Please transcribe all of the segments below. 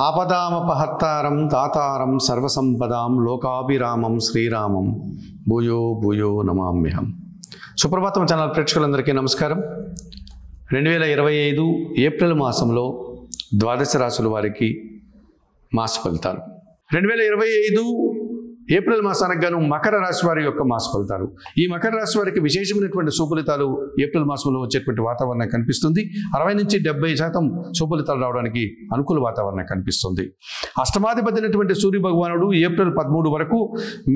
ఆపదామపహర్తారం తాతారం సర్వసంపదాం లోకాభిరామం శ్రీరామం భూయో భూయో నమామ్యహం. సుప్రభాతం ఛానల్ ప్రేక్షకులందరికీ నమస్కారం. 2025 ఏప్రిల్ మాసంలో ద్వాదశ రాశుల వారికి మాస ఫలితాలు. 2025 ఏప్రిల్ మాసానికి గాను మకర రాశి వారి యొక్క మాస ఫలితాలు. ఈ మకర రాశి వారికి విశేషమైనటువంటి సుఫలితాలు ఏప్రిల్ మాసంలో వచ్చేటువంటి వాతావరణం కనిపిస్తుంది. 60 నుంచి 70% సుఫలితాలు రావడానికి అనుకూల వాతావరణం కనిపిస్తుంది. అష్టమాధిపతి అయినటువంటి సూర్య భగవానుడు ఏప్రిల్ 13 వరకు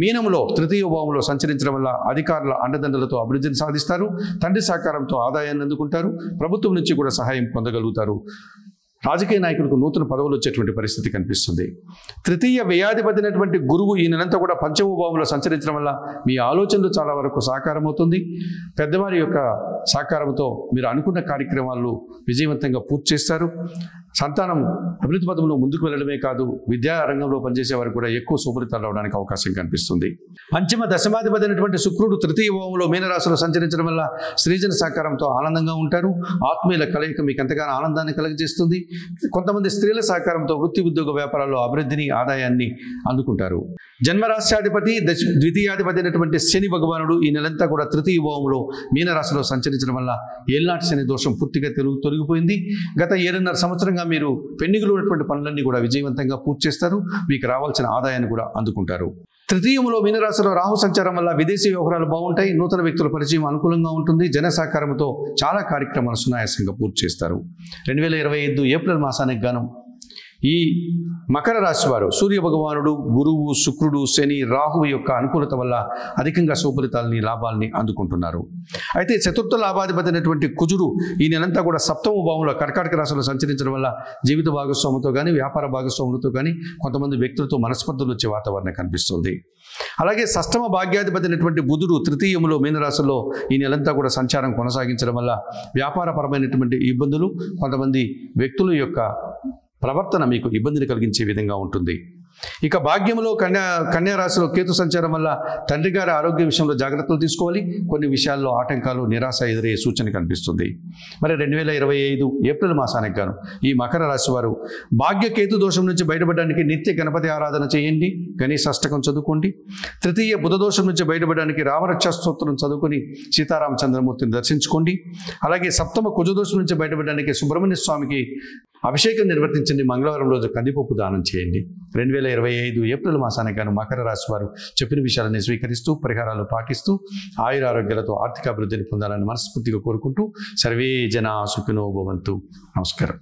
మీనంలో తృతీయ భావంలో సంచరించడం వల్ల అధికారుల అండదండలతో అభివృద్ధిని సాధిస్తారు. తండ్రి సహకారంతో ఆదాయాన్ని అందుకుంటారు. ప్రభుత్వం నుంచి కూడా సహాయం పొందగలుగుతారు. రాజకీయ నాయకులకు నూతన పదవులు వచ్చేటువంటి పరిస్థితి కనిపిస్తుంది. తృతీయ వ్యయాధిపతి అయినటువంటి గురువు ఈ నెలంతా కూడా పంచమ భావంలో సంచరించడం వల్ల మీ ఆలోచనలు చాలా వరకు సాకారం అవుతుంది. పెద్దవారి యొక్క సహకారంతో మీరు అనుకున్న కార్యక్రమాలు విజయవంతంగా పూర్తి చేస్తారు. సంతానం అభివృద్ధి పదంలో ముందుకు వెళ్ళడమే కాదు, విద్యా రంగంలో పనిచేసే వారికి కూడా ఎక్కువ సుఫలితాలు రావడానికి అవకాశం కనిపిస్తుంది. పంచమ దశమాధిపతి అయినటువంటి శుక్రుడు తృతీయ భావంలో మీనరాశిలో సంచరించడం వల్ల స్త్రీజన సహకారంతో ఆనందంగా ఉంటారు. ఆత్మీయుల కలయిక మీకు ఎంతగానో ఆనందాన్ని కలుగజేస్తుంది. కొంతమంది స్త్రీల సహకారంతో వృత్తి ఉద్యోగ వ్యాపారాల్లో అభివృద్ధిని ఆదాయాన్ని అందుకుంటారు. జన్మరాశ్యాధిపతి ద్వితీయాధిపతి అయినటువంటి శని భగవానుడు ఈ నెలంతా కూడా తృతీయ భావంలో మీనరాశిలో సంచరించడం వల్ల ఏళ్నాటి శని దోషం పూర్తిగా తొలగిపోయింది. గత 7.5 సంవత్సరంగా మీరు పెండింగ్లో ఉన్నటువంటి పనులన్నీ కూడా విజయవంతంగా పూర్తి చేస్తారు. మీకు రావాల్సిన ఆదాయాన్ని కూడా అందుకుంటారు. తృతీయంలో మీనరాశిలో రాహు సంచారం వల్ల విదేశీ వ్యవహారాలు బాగుంటాయి. నూతన వ్యక్తుల పరిచయం అనుకూలంగా ఉంటుంది. జన సహకారంతో చాలా కార్యక్రమాలు సునాయాసంగా పూర్తి చేస్తారు. 2025 ఏప్రిల్ మాసానికి గాను ఈ మకర రాశి వారు సూర్య భగవానుడు, గురువు, శుక్రుడు, శని, రాహువు యొక్క అనుకూలత వల్ల అధికంగా సుఫలితాలని లాభాలని అందుకుంటున్నారు. అయితే చతుర్థ లాభాధిపతి అయినటువంటి కుజుడు ఈ నెలంతా కూడా సప్తమ భావంలో కర్కాటక రాశిలో సంచరించడం వల్ల జీవిత భాగస్వాములతో కానీ వ్యాపార భాగస్వాములతో కానీ కొంతమంది వ్యక్తులతో మనస్పర్ధలు వచ్చే వాతావరణం కనిపిస్తుంది. అలాగే షష్టమ భాగ్యాధిపతి అయినటువంటి బుధుడు తృతీయంలో మీనరాశిలో ఈ నెలంతా కూడా సంచారం కొనసాగించడం వల్ల వ్యాపారపరమైనటువంటి ఇబ్బందులు, కొంతమంది వ్యక్తుల యొక్క ప్రవర్తన మీకు ఇబ్బందిని కలిగించే విధంగా ఉంటుంది. ఇక భాగ్యంలో కన్యా రాశిలో కేతు సంచారం వల్ల తండ్రి గారి ఆరోగ్య విషయంలో జాగ్రత్తలు తీసుకోవాలి. కొన్ని విషయాల్లో ఆటంకాలు, నిరాశ ఎదురయ్యే సూచన కనిపిస్తుంది. మరి 2025 ఏప్రిల్ మాసానికి గాను ఈ మకర రాశి వారు భాగ్య కేతు దోషం నుంచి బయటపడడానికి నిత్య గణపతి ఆరాధన చేయండి. గణేశ అష్టకం చదువుకోండి. తృతీయ బుధ దోషం నుంచి బయటపడడానికి రామరక్ష స్తోత్రం చదువుకొని సీతారామచంద్రమూర్తిని దర్శించుకోండి. అలాగే సప్తమ కుజదోషం నుంచి బయటపడడానికి సుబ్రహ్మణ్య స్వామికి అభిషేకం నిర్వర్తించండి. మంగళవారం రోజు కందిపప్పు దానం చేయండి. 2025 ఏప్రిల్ మాసానికి గాను మకర రాశి వారు చెప్పిన విషయాలను స్వీకరిస్తూ పరిహారాలు పాటిస్తూ ఆయురారోగ్యాలతో ఆర్థిక అభివృద్ధిని పొందాలని మనస్ఫూర్తిగా కోరుకుంటూ సర్వే జనా సుఖినో భవంతు. నమస్కారం.